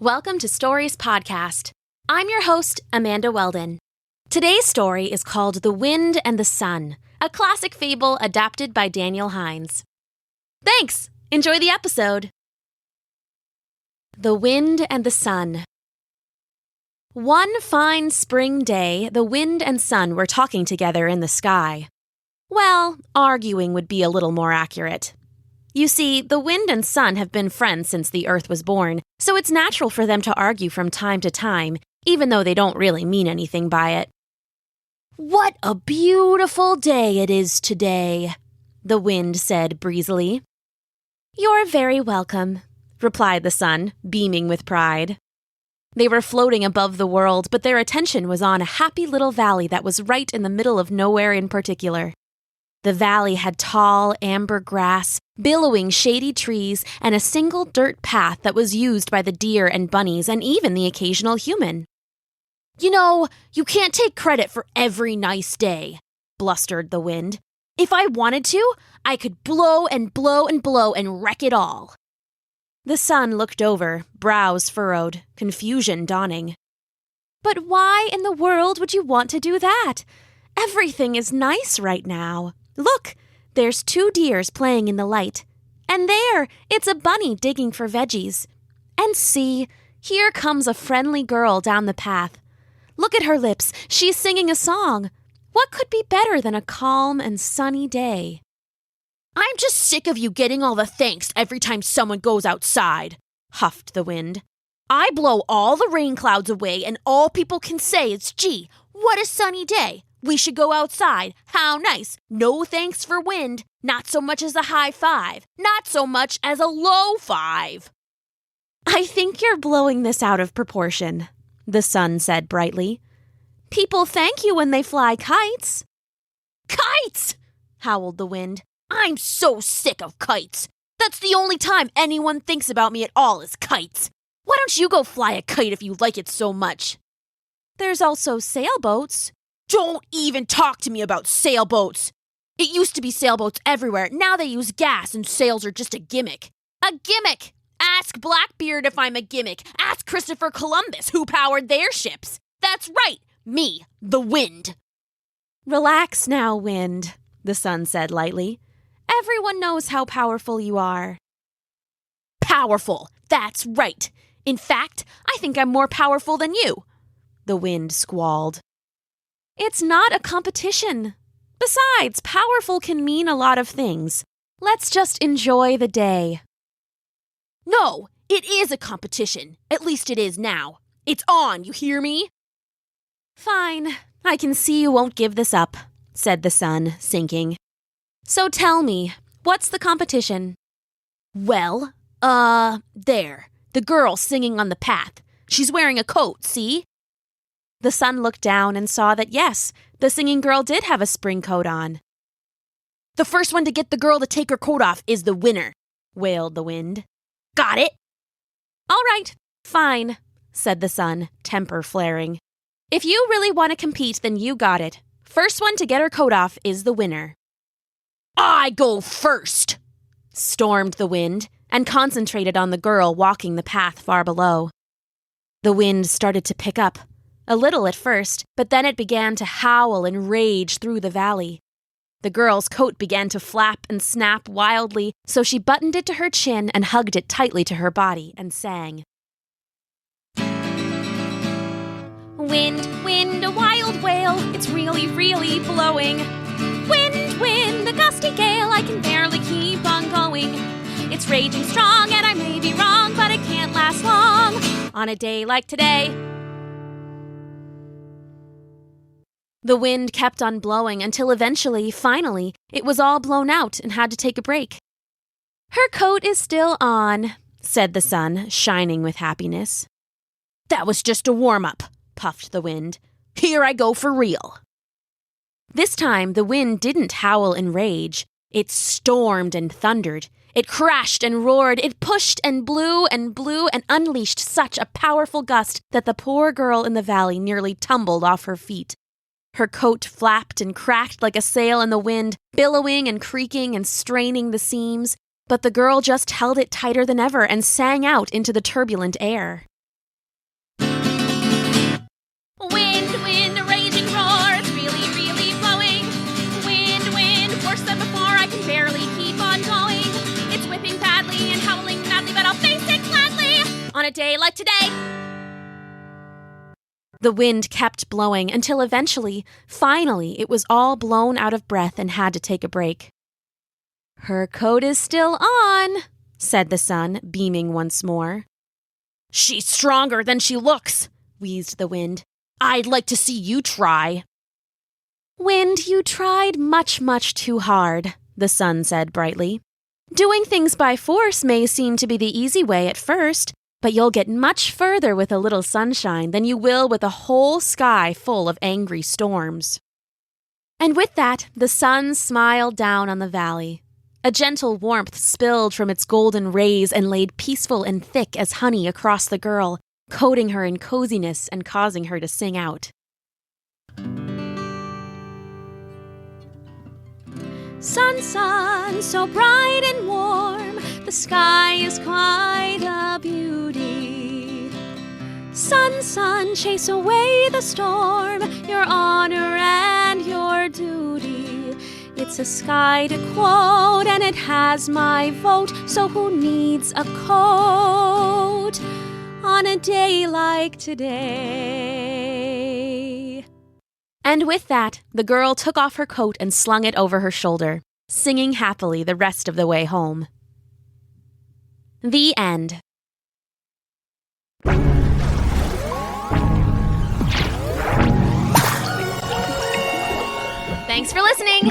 Welcome to Stories Podcast. I'm your host, Amanda Weldin. Today's story is called The Wind and the Sun, a classic fable adapted by Daniel Hinds. Thanks! Enjoy the episode. The Wind and the Sun. One fine spring day, the wind and sun were talking together in the sky. Well, arguing would be a little more accurate. You see, the wind and sun have been friends since the earth was born, so it's natural for them to argue from time to time, even though they don't really mean anything by it. "What a beautiful day it is today," the wind said breezily. "You're very welcome," replied the sun, beaming with pride. They were floating above the world, but their attention was on a happy little valley that was right in the middle of nowhere in particular. The valley had tall, amber grass, billowing shady trees, and a single dirt path that was used by the deer and bunnies and even the occasional human. "You know, you can't take credit for every nice day," blustered the wind. "If I wanted to, I could blow and blow and blow and wreck it all." The sun looked over, brows furrowed, confusion dawning. "But why in the world would you want to do that? Everything is nice right now. Look, there's 2 deers playing in the light. And there, it's a bunny digging for veggies. And see, here comes a friendly girl down the path. Look at her lips, she's singing a song. What could be better than a calm and sunny day?" "I'm just sick of you getting all the thanks every time someone goes outside," huffed the wind. "I blow all the rain clouds away and all people can say is, 'Gee, what a sunny day. We should go outside. How nice. No thanks for wind. Not so much as a high five. Not so much as a low 5. "I think you're blowing this out of proportion," the sun said brightly. "People thank you when they fly kites." "Kites!" howled the wind. "I'm so sick of kites. That's the only time anyone thinks about me at all is kites. Why don't you go fly a kite if you like it so much?" "There's also sailboats." "Don't even talk to me about sailboats. It used to be sailboats everywhere. Now they use gas and sails are just a gimmick. A gimmick! Ask Blackbeard if I'm a gimmick. Ask Christopher Columbus who powered their ships. That's right, me, the wind." "Relax now, wind," the sun said lightly. "Everyone knows how powerful you are." "Powerful, that's right. In fact, I think I'm more powerful than you," the wind squalled. "It's not a competition. Besides, powerful can mean a lot of things. Let's just enjoy the day." "No, it is a competition. At least it is now. It's on, you hear me?" "Fine. I can see you won't give this up," said the sun, sinking. "So tell me, what's the competition?" "Well, there. The girl singing on the path. She's wearing a coat, see?" The sun looked down and saw that yes, the singing girl did have a spring coat on. "The first one to get the girl to take her coat off is the winner," wailed the wind. "Got it?" "All right, fine," said the sun, temper flaring. "If you really want to compete, then you got it. First one to get her coat off is the winner." "I go first," stormed the wind, and concentrated on the girl walking the path far below. The wind started to pick up. A little at first, but then it began to howl and rage through the valley. The girl's coat began to flap and snap wildly, so she buttoned it to her chin and hugged it tightly to her body and sang. "Wind, wind, a wild wail, it's really, really blowing. Wind, wind, a gusty gale, I can barely keep on going. It's raging strong and I may be wrong, but it can't last long on a day like today." The wind kept on blowing until eventually, finally, it was all blown out and had to take a break. "Her coat is still on," said the sun, shining with happiness. "That was just a warm-up," puffed the wind. "Here I go for real." This time, the wind didn't howl in rage. It stormed and thundered. It crashed and roared. It pushed and blew and unleashed such a powerful gust that the poor girl in the valley nearly tumbled off her feet. Her coat flapped and cracked like a sail in the wind, billowing and creaking and straining the seams, but the girl just held it tighter than ever and sang out into the turbulent air. a day like today. The wind kept blowing until finally, it was all blown out of breath and had to take a break. "Her coat is still on," said the sun, beaming once more. "She's stronger than she looks," wheezed the wind. "I'd like to see you try." "Wind, you tried much, much too hard," the sun said brightly. "Doing things by force may seem to be the easy way at first, but you'll get much further with a little sunshine than you will with a whole sky full of angry storms." And with that, the sun smiled down on the valley. A gentle warmth spilled from its golden rays and laid peaceful and thick as honey across the girl, coating her in coziness and causing her to sing out. "Sun, sun, so bright and warm, the sky is quite a beauty. Sun, sun, chase away the storm, your honor and your duty. It's a sky to quote, and it has my vote, so who needs a coat on a day like today?" And with that, the girl took off her coat and slung it over her shoulder, singing happily the rest of the way home. The end. Thanks for listening.